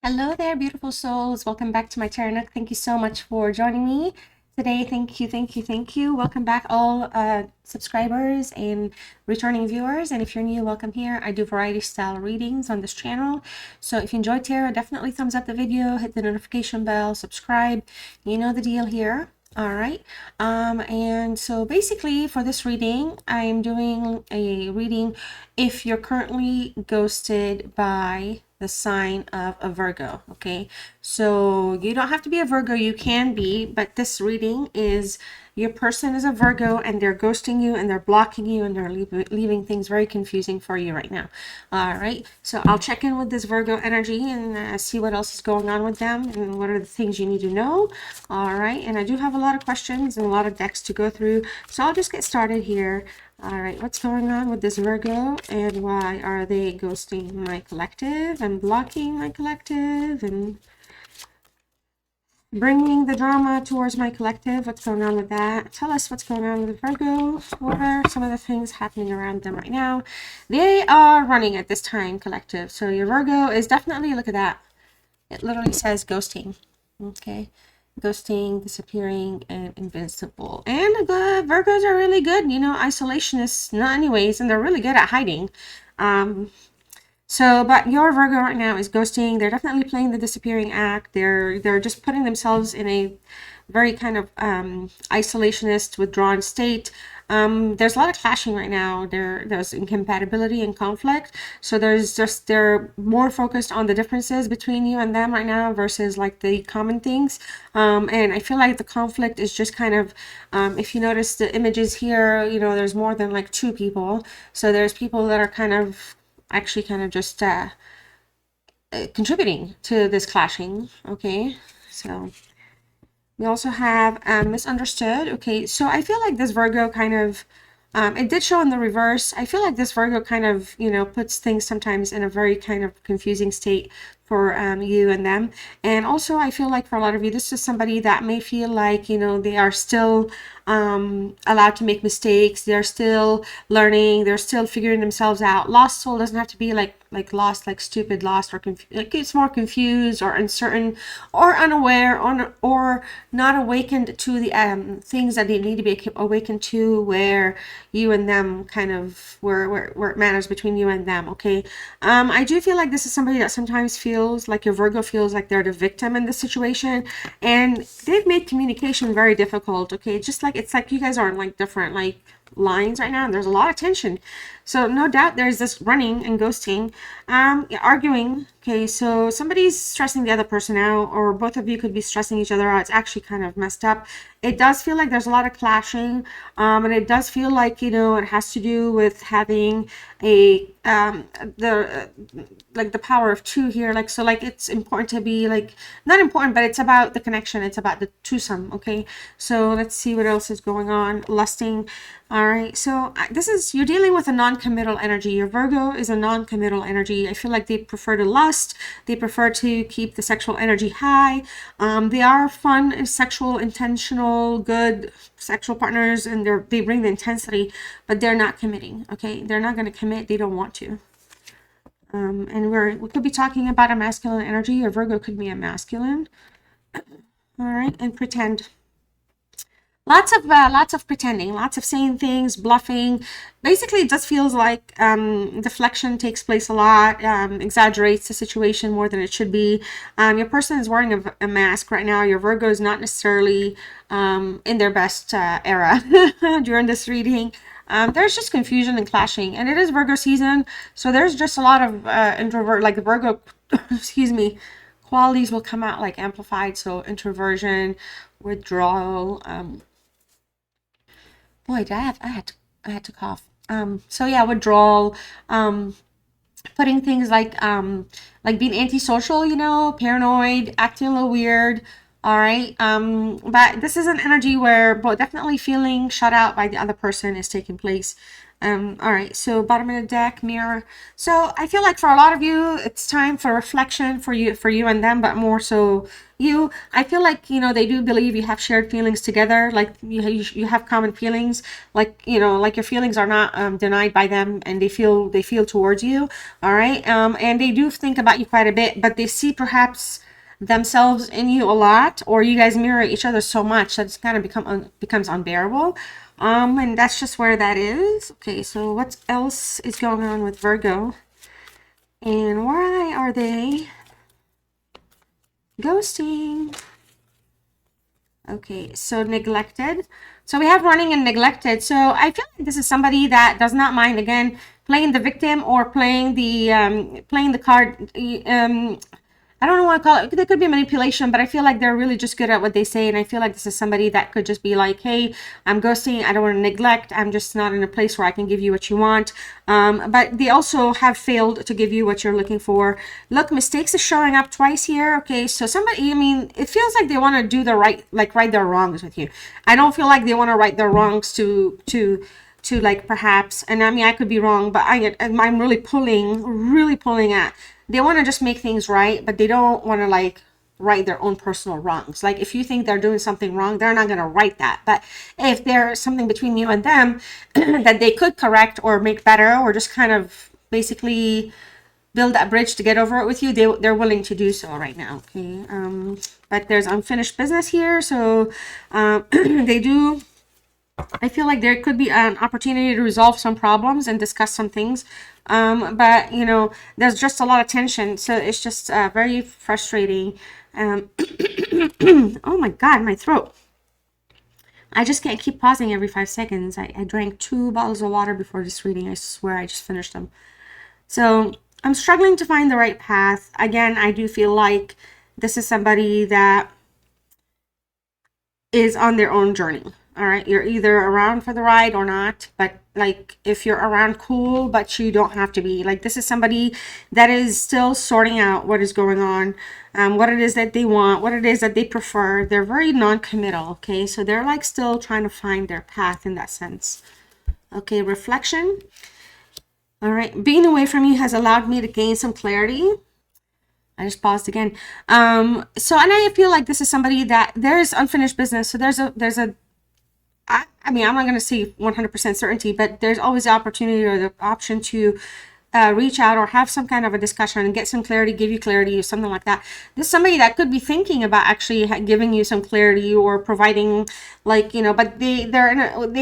Hello there, beautiful souls. Welcome back to my tarot nook. Thank you so much for joining me today. Thank you, thank you, thank you. Welcome back, all subscribers and returning viewers. And if you're new, welcome here. I do variety style readings on this channel. So if you enjoyed tarot, definitely thumbs up the video, hit the notification bell, subscribe. You know the deal here. All right. And so basically for this reading, I'm doing a reading if you're currently ghosted by the sign of a Virgo. Okay, so you don't have to be a Virgo, you can be, but this reading is your person is a Virgo and they're ghosting you and they're blocking you and they're leaving things very confusing for you right now. All right, so I'll check in with this Virgo energy and see what else is going on with them and what are the things you need to know. All right, and I do have a lot of questions and a lot of decks to go through, so I'll just get started here. All right, what's going on with this Virgo and why are they ghosting my collective and blocking my collective and bringing the drama towards my collective? What's going on with that? Tell us what's going on with Virgo. What are some of the things happening around them right now? They are running at this time, collective. So your Virgo is definitely, look at that. It literally says ghosting. Okay. Ghosting, disappearing, and invincible. And the Virgos are really good, you know, isolationists, not anyways, and they're really good at hiding. But your Virgo right now is ghosting. They're definitely playing the disappearing act. They're just putting themselves in a very kind of isolationist, withdrawn state. There's a lot of clashing right now. There's incompatibility and conflict. So they're more focused on the differences between you and them right now versus like the common things. And I feel like the conflict is just kind of, if you notice the images here, you know, there's more than like two people. So there's people that are kind of actually kind of just contributing to this clashing. Okay, so we also have misunderstood. Okay, so I feel like this Virgo kind of, it did show in the reverse. I feel like this Virgo kind of, you know, puts things sometimes in a very kind of confusing state for you and them. And also I feel like for a lot of you, this is somebody that may feel like, you know, they are still allowed to make mistakes. They're still learning. They're still figuring themselves out. Lost soul doesn't have to be like lost, like stupid lost, or like it's more confused or uncertain or unaware or not awakened to the things that they need to be awakened to, where you and them kind of where it matters between you and them. Okay, I do feel like this is somebody that sometimes feels like your Virgo feels like they're the victim in this situation, and they've made communication very difficult. Okay, just like it's like you guys are on like different like lines right now, and there's a lot of tension. So no doubt there's this running and ghosting, arguing. Okay, so somebody's stressing the other person out, or both of you could be stressing each other out. It's actually kind of messed up. It does feel like there's a lot of clashing, and it does feel like, you know, it has to do with having a like the power of two here. Like, so like it's important to be like, not important, but it's about the connection. It's about the twosome. Okay, so let's see what else is going on. Lusting. All right, so this is, you're dealing with a non-committal energy. Your Virgo is a non-committal energy. I feel like they prefer to lust. They prefer to keep the sexual energy high. They are fun, sexual, intentional, good sexual partners, and they bring the intensity, but they're not committing. Okay, they're not going to commit. They don't want to. And we could be talking about a masculine energy. Your Virgo could be a masculine. All right, and pretend. Lots of pretending, lots of saying things, bluffing. Basically, it just feels like deflection takes place a lot, exaggerates the situation more than it should be. Your person is wearing a mask right now. Your Virgo is not necessarily in their best era during this reading. There's just confusion and clashing, and it is Virgo season, so there's just a lot of introvert, like Virgo, excuse me, qualities will come out like amplified. So introversion, withdrawal. Boy, I had to cough. So yeah, withdrawal, putting things like being antisocial, you know, paranoid, acting a little weird. All right. But this is an energy where, but definitely feeling shut out by the other person is taking place. All right, so bottom of the deck, mirror. So I feel like for a lot of you, it's time for reflection for you and them, but more so you. I feel like, you know, they do believe you have shared feelings together, like you have common feelings, like, you know, like your feelings are not denied by them, and they feel towards you. All right, and they do think about you quite a bit, but they see perhaps themselves in you a lot, or you guys mirror each other so much that it's kind of becomes unbearable. And that's just where that is. Okay, so what else is going on with Virgo? And why are they ghosting? Okay, so neglected. So we have running and neglected. So I feel like this is somebody that does not mind, again, playing the victim or playing the card. I don't know what to call it. There could be manipulation, but I feel like they're really just good at what they say. And I feel like this is somebody that could just be like, hey, I'm ghosting. I don't want to neglect. I'm just not in a place where I can give you what you want. But they also have failed to give you what you're looking for. Look, mistakes is showing up twice here. Okay, so somebody, I mean, it feels like they want to do the right, like right their wrongs with you. I don't feel like they want to right their wrongs to like perhaps, and I mean, I could be wrong, but I'm really pulling at, they want to just make things right, but they don't want to like right their own personal wrongs. Like if you think they're doing something wrong, they're not going to right that. But if there's something between you and them that they could correct or make better, or just kind of basically build that bridge to get over it with you, they're willing to do so right now. Okay, but there's unfinished business here, so they do, I feel like there could be an opportunity to resolve some problems and discuss some things. But, you know, there's just a lot of tension. So it's just very frustrating. Oh my God, my throat. I just can't keep pausing every 5 seconds. I drank 2 bottles of water before this reading. I swear I just finished them. So I'm struggling to find the right path. Again, I do feel like this is somebody that is on their own journey. All right, you're either around for the ride or not, but like if you're around, cool, but you don't have to be. Like this is somebody that is still sorting out what is going on, what it is that they want, what it is that they prefer. They're very non-committal. Okay, so they're like still trying to find their path in that sense. Okay, reflection. All right, being away from you has allowed me to gain some clarity. I just paused again. So, and I feel like this is somebody that there's unfinished business. So there's a I mean, I'm not going to say 100% certainty, but there's always the opportunity or the option to reach out or have some kind of a discussion and get some clarity, give you clarity or something like that. This is somebody that could be thinking about actually giving you some clarity or providing, like, you know, but they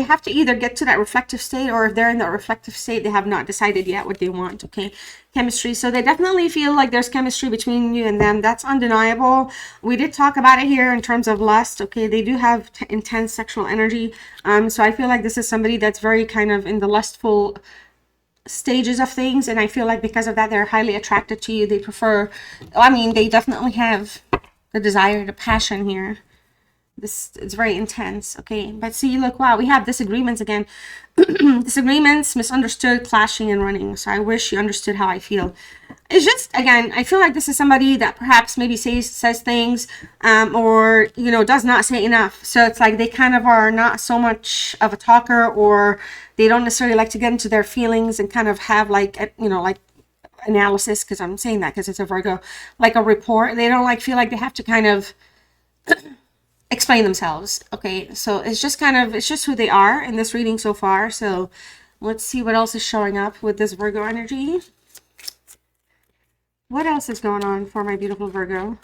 have to either get to that reflective state, or if they're in that reflective state, they have not decided yet what they want. Okay, chemistry. So they definitely feel like there's chemistry between you and them. That's undeniable. We did talk about it here in terms of lust. Okay, they do have intense sexual energy. So I feel like this is somebody that's very kind of in the lustful stages of things, and I feel like because of that they're highly attracted to you. They prefer, I mean, they definitely have the desire, the passion here. This, it's very intense. Okay, but see, look, wow, we have disagreements again. Disagreements, misunderstood, clashing, and running. So I wish you understood how I feel. It's just, again, I feel like this is somebody that perhaps maybe says things, or, you know, does not say enough. So it's like they kind of are not so much of a talker, or they don't necessarily like to get into their feelings and kind of have like, you know, like analysis, because I'm saying that because it's a Virgo, like a report. They don't like feel like they have to kind of explain themselves. Okay, so it's just kind of, it's just who they are in this reading so far. So let's see what else is showing up with this Virgo energy. What else is going on for my beautiful Virgo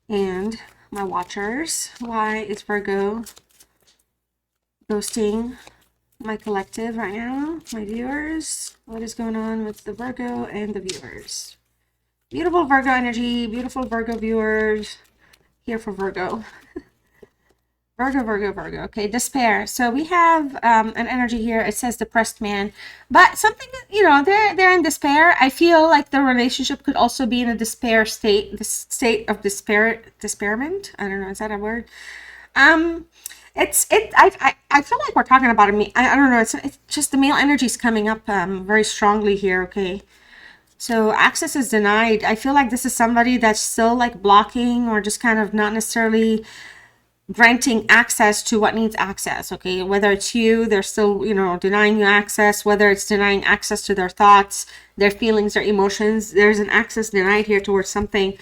and my watchers? Why is Virgo ghosting my collective right now? My viewers, what is going on with the Virgo and the viewers? Beautiful Virgo energy, beautiful Virgo viewers here for Virgo. Virgo. Okay, despair. So we have an energy here. It says depressed man, but something, you know, they're in despair. I feel like the relationship could also be in a despair state, the state of despairment. I don't know, is that a word? I feel like we're talking about me. I don't know. It's just the male energy is coming up very strongly here. Okay. So access is denied. I feel like this is somebody that's still like blocking or just kind of not necessarily granting access to what needs access. Okay, whether it's you, they're still, you know, denying you access, whether it's denying access to their thoughts, their feelings, their emotions. There's an access denied here towards something.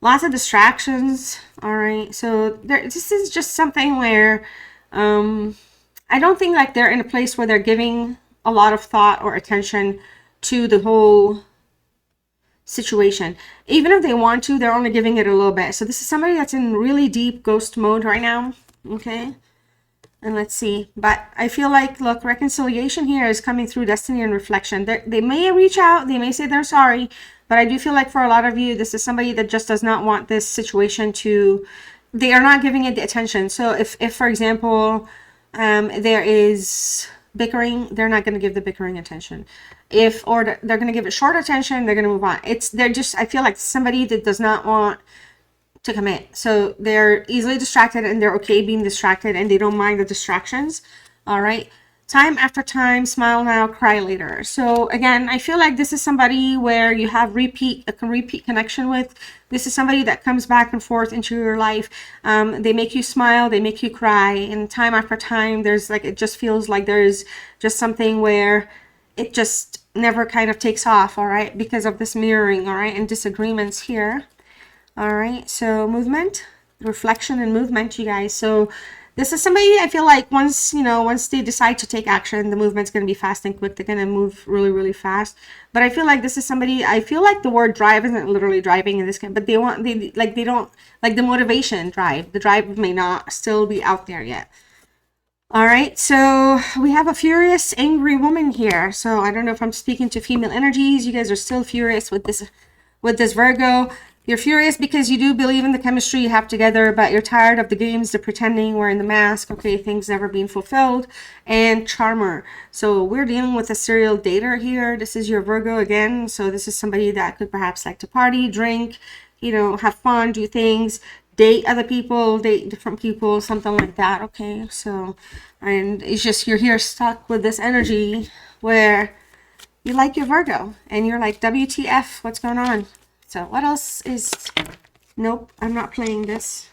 Lots of distractions. All right, so this is just something where I don't think like they're in a place where they're giving a lot of thought or attention to the whole situation. Even if they want to, they're only giving it a little bit. So this is somebody that's in really deep ghost mode right now. Okay, and let's see. But I feel like, look, reconciliation here is coming through destiny and reflection. They may reach out, they may say they're sorry, but I do feel like for a lot of you, this is somebody that just does not want this situation to, they are not giving it the attention. So if for example, there is bickering, they're not going to give the bickering attention. Or they're going to give it short attention, they're going to move on. They're just, I feel like somebody that does not want to commit. So they're easily distracted and they're okay being distracted and they don't mind the distractions. All right. Time after time, smile now, cry later. So again, I feel like this is somebody where you have a repeat connection with. This is somebody that comes back and forth into your life. They make you smile, they make you cry, and time after time, there's like, it just feels like there's just something where it just never kind of takes off, all right, because of this mirroring, all right, and disagreements here. All right, so movement, reflection, and movement, you guys. So this is somebody, I feel like once they decide to take action, the movement's going to be fast and quick. They're going to move really, really fast. But I feel like this is somebody, I feel like the word drive isn't literally driving in this game, but they don't, like the motivation drive. The drive may not still be out there yet. All right, so we have a furious, angry woman here. So I don't know if I'm speaking to female energies. You guys are still furious with this Virgo. You're furious because you do believe in the chemistry you have together, but you're tired of the games, the pretending, wearing the mask, okay, things never being fulfilled, and charmer. So we're dealing with a serial dater here. This is your Virgo again. So this is somebody that could perhaps like to party, drink, have fun, do things, date other people, date different people, something like that, okay? So, and it's just you're here stuck with this energy where you like your Virgo, and you're like, WTF, what's going on? So what else is, nope, I'm not playing this.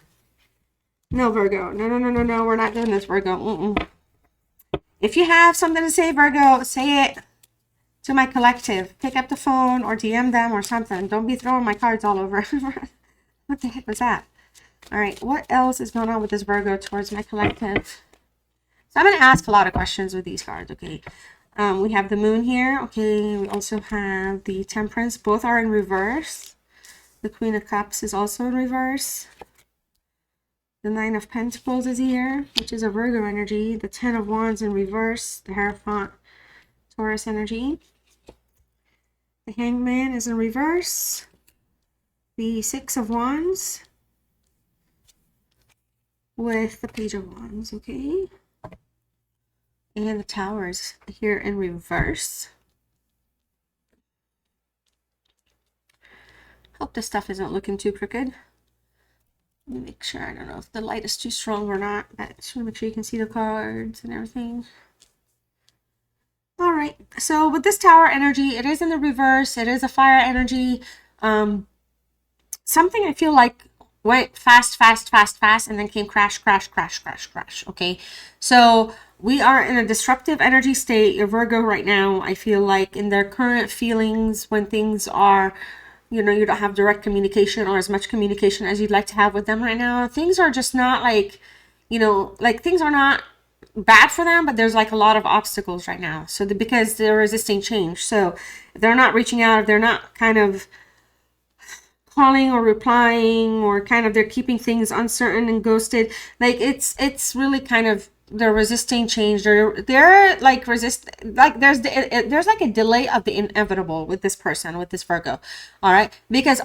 No, Virgo. No, we're not doing this, Virgo. If you have something to say, Virgo, say it to my collective. Pick up the phone or DM them or something. Don't be throwing my cards all over. What the heck was that? All right, what else is going on with this Virgo towards my collective? So I'm going to ask a lot of questions with these cards, okay? We have the moon here. Okay, we also have the temperance. Both are in reverse. The Queen of Cups is also in reverse. The Nine of Pentacles is here, which is a Virgo energy. The Ten of Wands in reverse. The Hierophant, Taurus energy. The Hangman is in reverse. The Six of Wands with the Page of Wands, okay? And the Tower is here in reverse. Hope this stuff isn't looking too crooked. Let me make sure. I don't know if the light is too strong or not, but just want to make sure you can see the cards and everything. All right. So with this Tower energy, it is in the reverse. It is a fire energy. Something I feel like went fast, and then came crash. Okay. So we are in a disruptive energy state. Your Virgo right now, I feel like in their current feelings, when things are, you don't have direct communication or as much communication as you'd like to have with them right now, things are just not like, things are not bad for them, but there's like a lot of obstacles right now. So because they're resisting change. So if they're not reaching out, if they're not kind of calling or replying, or kind of they're keeping things uncertain and ghosted, like it's really kind of, they're resisting change. They're like there's like a delay of the inevitable with this person, with this Virgo. All right, because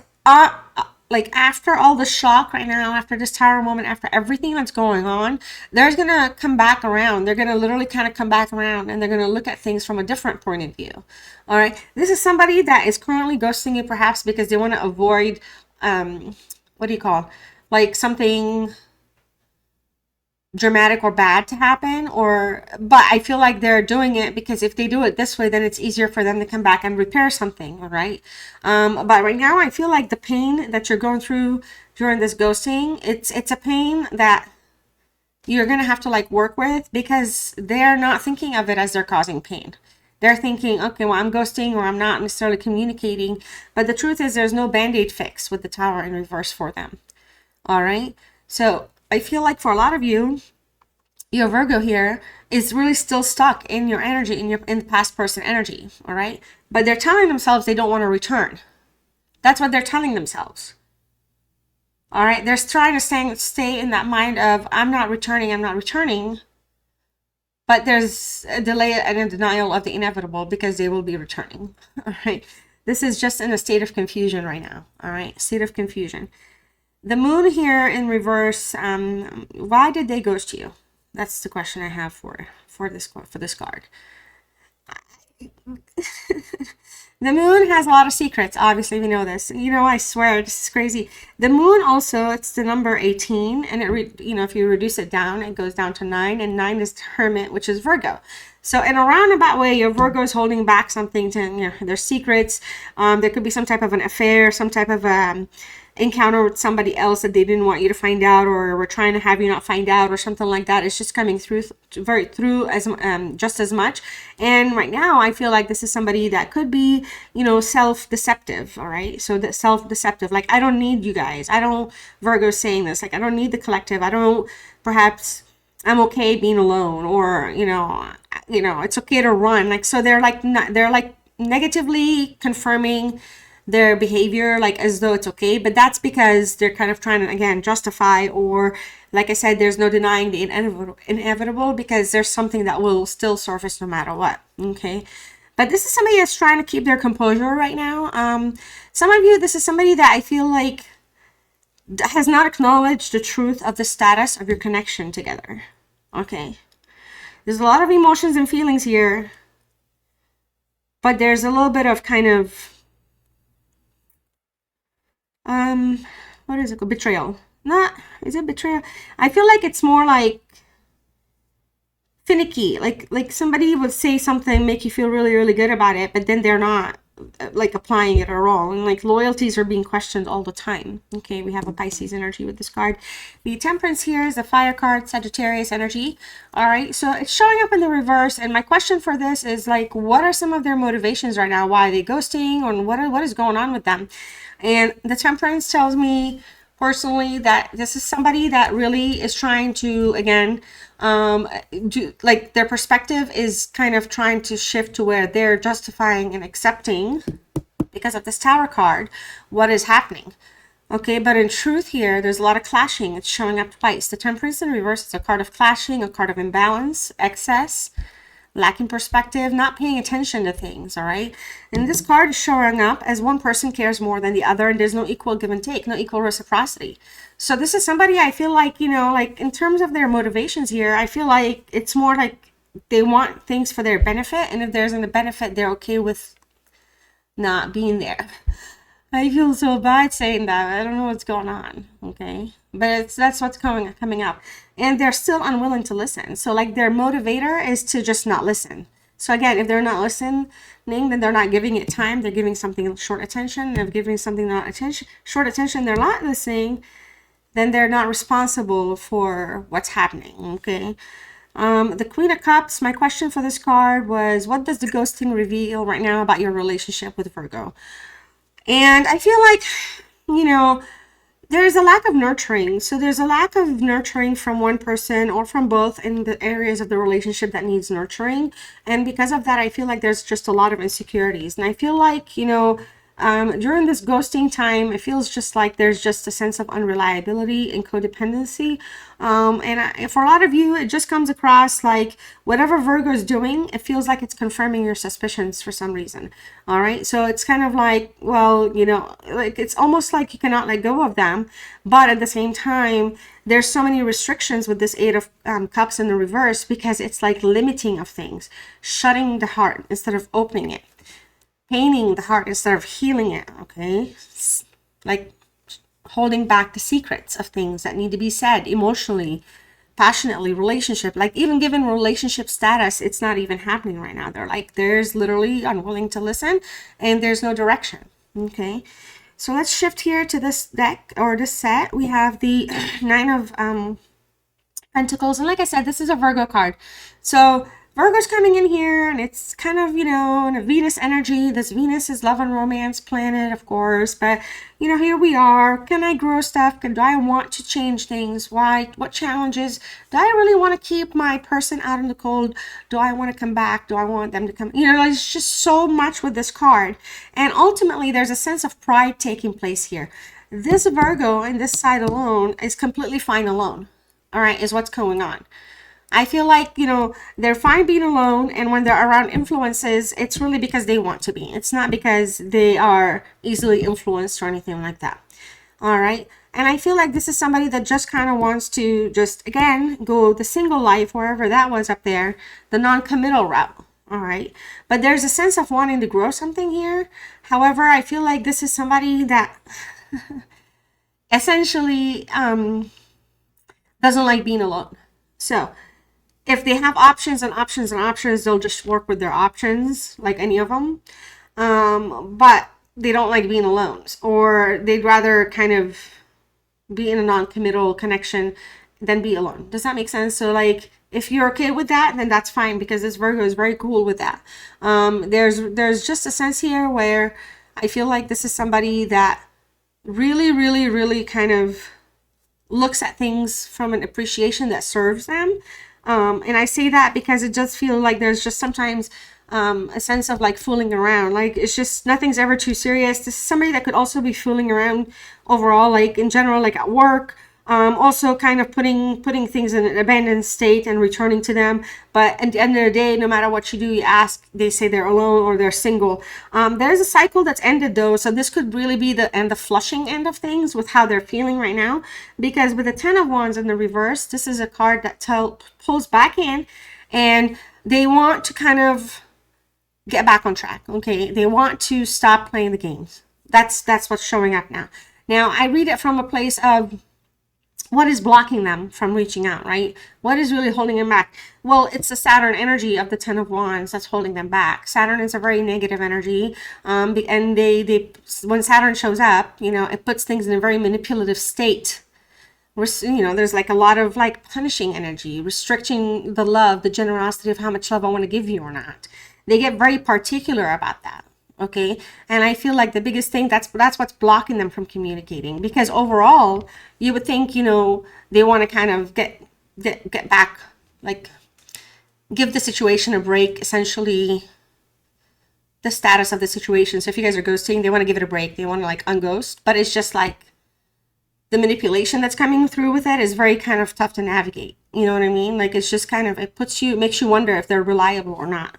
like after all the shock right now, after this Tower moment, after everything that's going on, they're gonna come back around. They're gonna literally kind of come back around, and they're gonna look at things from a different point of view. All right, this is somebody that is currently ghosting you, perhaps because they want to avoid what do you call, like something dramatic or bad to happen, but I feel like they're doing it because if they do it this way, then it's easier for them to come back and repair something. All right, but right now I feel like the pain that you're going through during this ghosting, it's a pain that you're going to have to like work with, because they're not thinking of it as they're causing pain. They're thinking, okay, well, I'm ghosting or I'm not necessarily communicating. But the truth is there's no band-aid fix with the Tower in reverse for them. All right. So I feel like for a lot of you, your Virgo here is really still stuck in your energy, in the past person energy. All right. But they're telling themselves they don't want to return. That's what they're telling themselves. All right. They're trying to stay in that mind of, I'm not returning. I'm not returning. But there's a delay and a denial of the inevitable, because they will be returning. All right. This is just in a state of confusion right now. All right. State of confusion. The moon here in reverse. Why did they ghost you? That's the question I have for this card. The moon has a lot of secrets. Obviously, we know this. You know, I swear, this is crazy. The moon also, it's the number 18, and if you reduce it down, it goes down to 9, and 9 is Hermit, which is Virgo. So in a roundabout way, your Virgo is holding back something to, their secrets. There could be some type of an affair, some type of encounter with somebody else that they didn't want you to find out, or were trying to have you not find out, or something like that. It's just coming through as just as much. And right now I feel like this is somebody that could be, self-deceptive. All right. So that self-deceptive, like, I don't need you guys. Virgo's saying this, like, I don't need the collective. Perhaps I'm okay being alone, or, it's okay to run. Like, so they're like negatively confirming their behavior, like as though it's okay, but that's because they're kind of trying to, again, justify, or like I said, there's no denying the inevitable, because there's something that will still surface no matter what. Okay. But this is somebody that's trying to keep their composure right now. Some of you, this is somebody that I feel like has not acknowledged the truth of the status of your connection together. Okay. There's a lot of emotions and feelings here, but there's a little bit of kind of what is it called? Betrayal. Is it betrayal? I feel like it's more like finicky. Like somebody would say something, make you feel really, really good about it, but then they're not like applying it at all. And like loyalties are being questioned all the time. Okay, we have a Pisces energy with this card. The Temperance here is the fire card, Sagittarius energy. All right, so it's showing up in the reverse. And my question for this is, like, what are some of their motivations right now? Why are they ghosting, or what is going on with them? And the Temperance tells me personally that this is somebody that really is trying to, again, like, their perspective is kind of trying to shift to where they're justifying and accepting, because of this Tower card, what is happening. Okay, but in truth here, there's a lot of clashing. It's showing up twice. The Temperance in reverse is a card of clashing, a card of imbalance, excess, lacking perspective, not paying attention to things. All right, and this card is showing up as one person cares more than the other, and there's no equal give and take, no equal reciprocity. So this is somebody, I feel like, like in terms of their motivations here, I feel like it's more like they want things for their benefit, and if there's a benefit, they're okay with not being there. I feel so bad saying that. I don't know what's going on. Okay, but that's what's coming up, and they're still unwilling to listen. So like their motivator is to just not listen. So again, if they're not listening, then they're not giving it time. They're giving something short attention. They're giving something short attention. They're not listening. Then they're not responsible for what's happening. Okay. The Queen of Cups. My question for this card was, what does the ghosting reveal right now about your relationship with Virgo? And I feel like, there's a lack of nurturing. So there's a lack of nurturing from one person or from both in the areas of the relationship that needs nurturing. And because of that, I feel like there's just a lot of insecurities. And I feel like, during this ghosting time, it feels just like there's just a sense of unreliability and codependency. For a lot of you, it just comes across like whatever Virgo is doing, it feels like it's confirming your suspicions for some reason. All right. So it's kind of like, well, like it's almost like you cannot let go of them. But at the same time, there's so many restrictions with this Eight of Cups in the reverse, because it's like limiting of things, shutting the heart instead of opening it, painting the heart instead of healing it. Okay, like holding back the secrets of things that need to be said emotionally, passionately, relationship, like even given relationship status, it's not even happening right now. They're like, there's literally unwilling to listen, and there's no direction. Okay, so let's shift here to this deck, or this set. We have the Nine of Pentacles. And like I said, this is a Virgo card. So Virgo's coming in here, and it's kind of, you know, in a Venus energy. This Venus is love and romance planet, of course. But, you know, here we are. Can I grow stuff? Do I want to change things? Why? What challenges? Do I really want to keep my person out in the cold? Do I want to come back? Do I want them to come? You know, there's just so much with this card. And ultimately, there's a sense of pride taking place here. This Virgo and this side alone is completely fine alone. All right, is what's going on. I feel like, you know, they're fine being alone, and when they're around influences, it's really because they want to be. It's not because they are easily influenced or anything like that. All right. And I feel like this is somebody that just kind of wants to just, again, go the single life, wherever that was up there, the non-committal route. All right. But there's a sense of wanting to grow something here. However, I feel like this is somebody that essentially doesn't like being alone. So if they have options and options and options, they'll just work with their options, like any of them. But they don't like being alone, or they'd rather kind of be in a non-committal connection than be alone. Does that make sense? So like, if you're okay with that, then that's fine, because this Virgo is very cool with that. There's just a sense here where I feel like this is somebody that really kind of looks at things from an appreciation that serves them. And I say that because it does feel like there's just sometimes a sense of like fooling around. Like, it's just nothing's ever too serious. This is somebody that could also be fooling around overall, like in general, like at work. Also kind of putting things in an abandoned state and returning to them. But at the end of the day, no matter what you do, you ask, they say they're alone or they're single. There's a cycle that's ended though. So this could really be the flushing end of things with how they're feeling right now. Because with the 10 of Wands in the reverse, this is a card that pulls back in, and they want to kind of get back on track. Okay. They want to stop playing the games. That's what's showing up now. Now I read it from a place of, what is blocking them from reaching out, right? What is really holding them back? Well, it's the Saturn energy of the 10 of Wands that's holding them back. Saturn is a very negative energy. And they when Saturn shows up, you know, it puts things in a very manipulative state. You know, there's like a lot of like punishing energy, restricting the love, the generosity of how much love I want to give you or not. They get very particular about that. Okay. And I feel like the biggest thing, that's what's blocking them from communicating, because overall you would think, you know, they want to kind of get back, like give the situation a break, essentially the status of the situation. So if you guys are ghosting, they want to give it a break. They want to like unghost, but it's just like the manipulation that's coming through with it is very kind of tough to navigate. You know what I mean? Like, it's just kind of, it makes you wonder if they're reliable or not.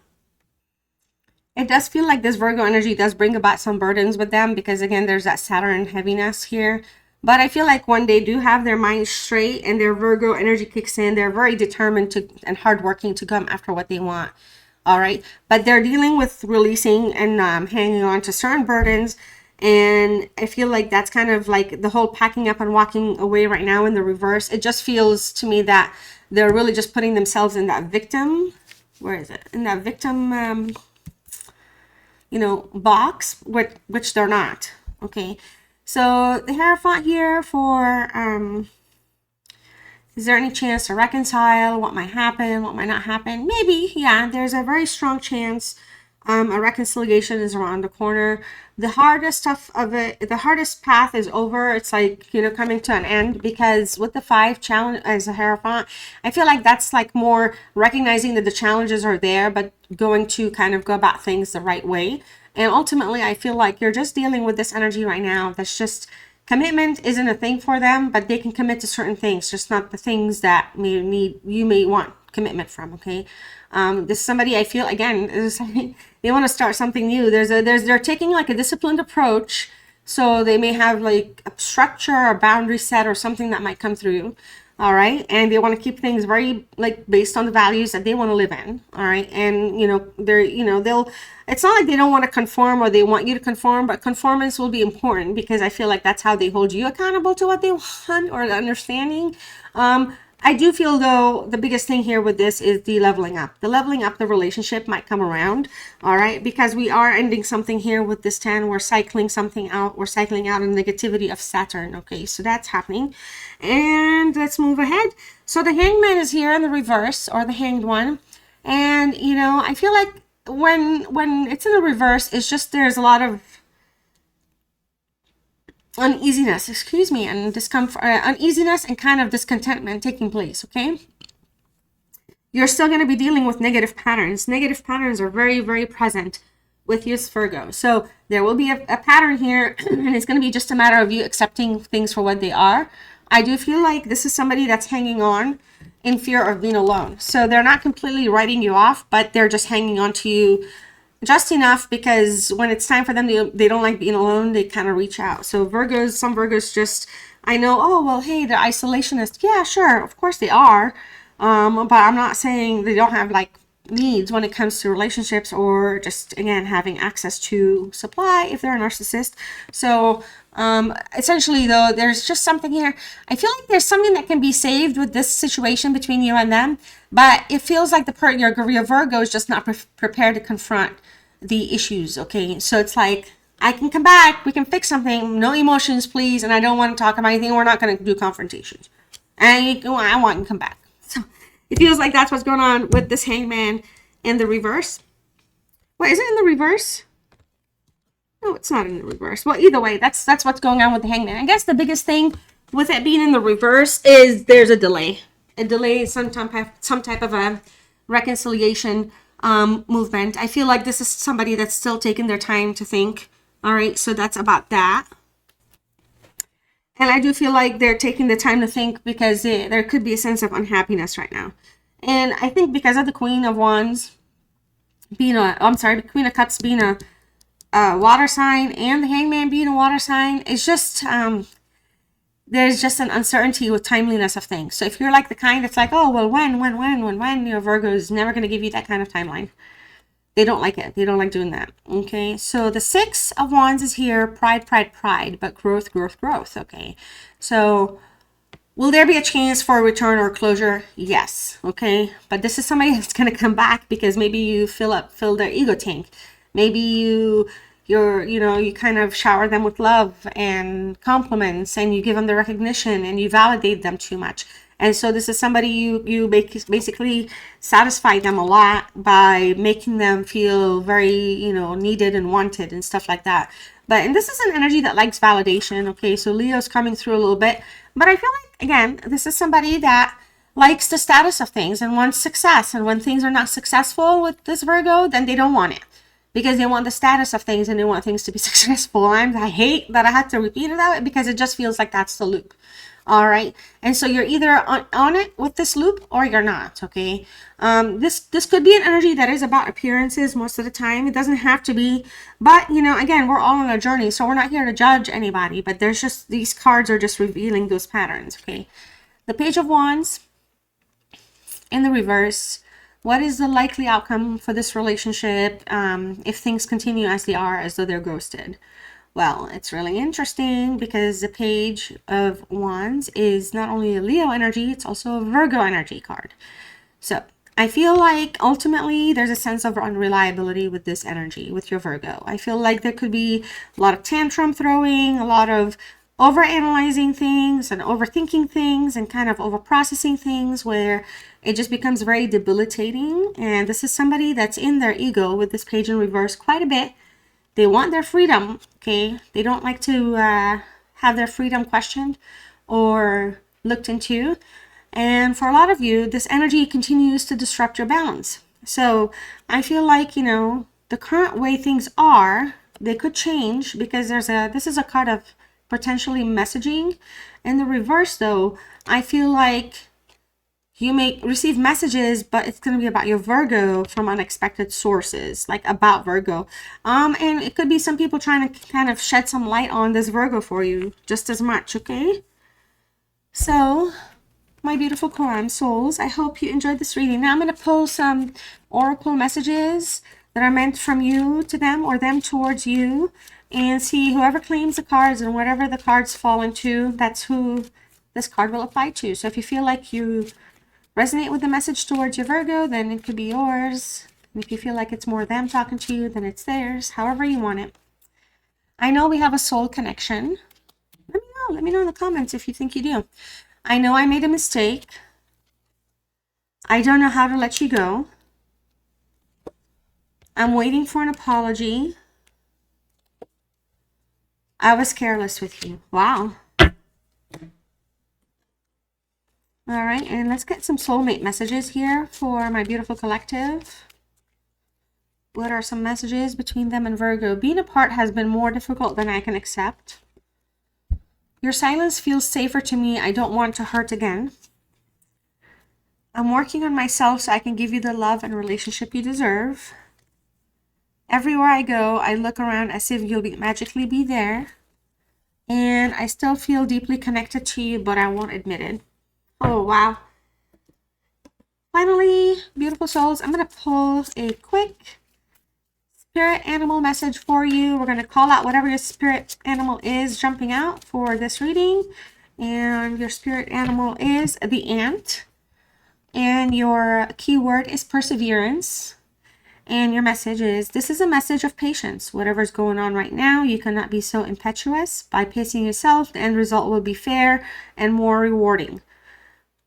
It does feel like this Virgo energy does bring about some burdens with them, because again, there's that Saturn heaviness here. But I feel like when they do have their mind straight and their Virgo energy kicks in, they're very determined and hardworking to come after what they want. All right. But they're dealing with releasing and hanging on to certain burdens. And I feel like that's kind of like the whole packing up and walking away right now in the reverse. It just feels to me that they're really just putting themselves in that victim. Where is it? In that victim you know, box, which they're not. Okay. So the Hierophant here for, is there any chance to reconcile? What might happen? What might not happen? Maybe, yeah, there's a very strong chance. A reconciliation is around the corner. The hardest stuff of it, the hardest path is over. It's like, you know, coming to an end, because with the 5 challenge as a Hierophant, I feel like that's like more recognizing that the challenges are there, but going to kind of go about things the right way. And ultimately, I feel like you're just dealing with this energy right now. That's just, commitment isn't a thing for them, but they can commit to certain things, just not the things that you may want commitment from. Okay. This is somebody, I feel, again, they want to start something new. They're taking like a disciplined approach. So they may have like a structure or boundary set or something that might come through. All right. And they want to keep things very like based on the values that they want to live in. All right. And, you know, it's not like they don't want to conform or they want you to conform, but conformance will be important, because I feel like that's how they hold you accountable to what they want, or the understanding. I do feel, though, the biggest thing here with this is the leveling up. The leveling up the relationship might come around, all right? Because we are ending something here with this 10. We're cycling something out. We're cycling out a negativity of Saturn, okay? So that's happening. And let's move ahead. So the Hangman is here in the reverse, or the Hanged One. And, you know, I feel like when it's in the reverse, it's just there's a lot of uneasiness, excuse me, and discomfort, uneasiness and kind of discontentment taking place, okay? You're still going to be dealing with negative patterns. Negative patterns are very, very present with you, Virgo. So there will be a pattern here, and it's going to be just a matter of you accepting things for what they are. I do feel like this is somebody that's hanging on in fear of being alone. So they're not completely writing you off, but they're just hanging on to you just enough, because when it's time for them, they don't like being alone. They kind of reach out. So Virgos, some Virgos just, I know, oh, well, hey, they're isolationist. Yeah, sure, of course they are. But I'm not saying they don't have like needs when it comes to relationships, or just, again, having access to supply if they're a narcissist. So essentially, though, there's just something here. I feel like there's something that can be saved with this situation between you and them, but it feels like your Virgo is just not prepared to confront the issues, okay? So it's like, I can come back, we can fix something, no emotions, please, and I don't want to talk about anything, we're not going to do confrontations. And I want to come back. So it feels like that's what's going on with this Hangman in the reverse. Wait, is it in the reverse? No, it's not in the reverse. Well, either way, that's what's going on with the Hangman. I guess the biggest thing with it being in the reverse is there's a delay. A delay, some type of a reconciliation movement. I feel like this is somebody that's still taking their time to think. All right, so that's about that. And I do feel like they're taking the time to think because there could be a sense of unhappiness right now. And I think because of the Queen of Wands being the Queen of Cups being a water sign, and the Hangman being a water sign, it's just there's just an uncertainty with timeliness of things. So if you're like the kind that's like, oh, well, when, your Virgo is never going to give you that kind of timeline. They don't like it. They don't like doing that. Okay. So the Six of Wands is here. Pride, but growth. Okay. So will there be a chance for a return or closure? Yes. Okay. But this is somebody that's going to come back because maybe you fill their ego tank. Maybe you kind of shower them with love and compliments, and you give them the recognition, and you validate them too much. And so this is somebody you basically satisfy them a lot by making them feel very, needed and wanted and stuff like that. And this is an energy that likes validation. Okay, so Leo's coming through a little bit, but I feel like, again, this is somebody that likes the status of things and wants success. And when things are not successful with this Virgo, then they don't want it, because they want the status of things and they want things to be successful. And I hate that I had to repeat it that way, because it just feels like that's the loop. All right. And so you're either on it with this loop or you're not. Okay. This could be an energy that is about appearances most of the time. It doesn't have to be, but again, we're all on a journey, so we're not here to judge anybody, but there's just, these cards are just revealing those patterns. Okay. The Page of Wands in the reverse. What is the likely outcome for this relationship if things continue as they are, as though they're ghosted? Well, it's really interesting because the Page of Wands is not only a Leo energy, it's also a Virgo energy card. So I feel like ultimately there's a sense of unreliability with this energy, with your Virgo. I feel like there could be a lot of tantrum throwing, a lot of overanalyzing things and overthinking things and kind of overprocessing things, where it just becomes very debilitating. And this is somebody that's in their ego with this Page in reverse quite a bit. They want their freedom, okay? They don't like to have their freedom questioned or looked into. And for a lot of you, this energy continues to disrupt your balance. So I feel like, the current way things are, they could change, because this is a card of potentially messaging. In the reverse, though, I feel like you may receive messages, but it's going to be about your Virgo from unexpected sources, like about Virgo. And it could be some people trying to kind of shed some light on this Virgo for you just as much, okay? So, my beautiful Quorum souls, I hope you enjoyed this reading. Now I'm going to pull some oracle messages that are meant from you to them, or them towards you, and see whoever claims the cards, and whatever the cards fall into, that's who this card will apply to. So if you feel like you resonate with the message towards your Virgo, then it could be yours. And if you feel like it's more them talking to you, then it's theirs, however you want it. I know we have a soul connection. Let me know. Let me know in the comments if you think you do. I know I made a mistake. I don't know how to let you go. I'm waiting for an apology. I was careless with you. Wow. All right, and let's get some soulmate messages here for my beautiful collective. What are some messages between them and Virgo? Being apart has been more difficult than I can accept. Your silence feels safer to me. I don't want to hurt again. I'm working on myself so I can give you the love and relationship you deserve. Everywhere I go, I look around as if you'll magically be there. And I still feel deeply connected to you, but I won't admit it. Oh, wow. Finally, beautiful souls, I'm going to pull a quick spirit animal message for you. We're going to call out whatever your spirit animal is jumping out for this reading. And your spirit animal is the ant. And your keyword is perseverance. And your message is, this is a message of patience. Whatever's going on right now, you cannot be so impetuous. By pacing yourself, the end result will be fair and more rewarding.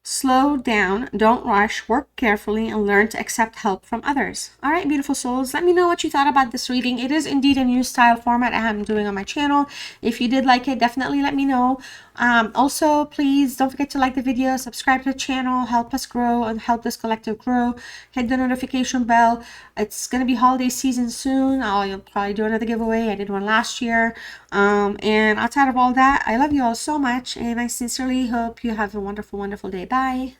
Slow down, don't rush, work carefully, and learn to accept help from others. All right, beautiful souls, let me know what you thought about this reading. It is indeed a new style format I am doing on my channel. If you did like it, definitely let me know. Also, please don't forget to like the video, subscribe to the channel, help us grow and help this collective grow. Hit the notification bell. It's going to be holiday season soon. I'll probably do another giveaway. I did one last year. And outside of all that, I love you all so much, and I sincerely hope you have a wonderful, wonderful day. Bye.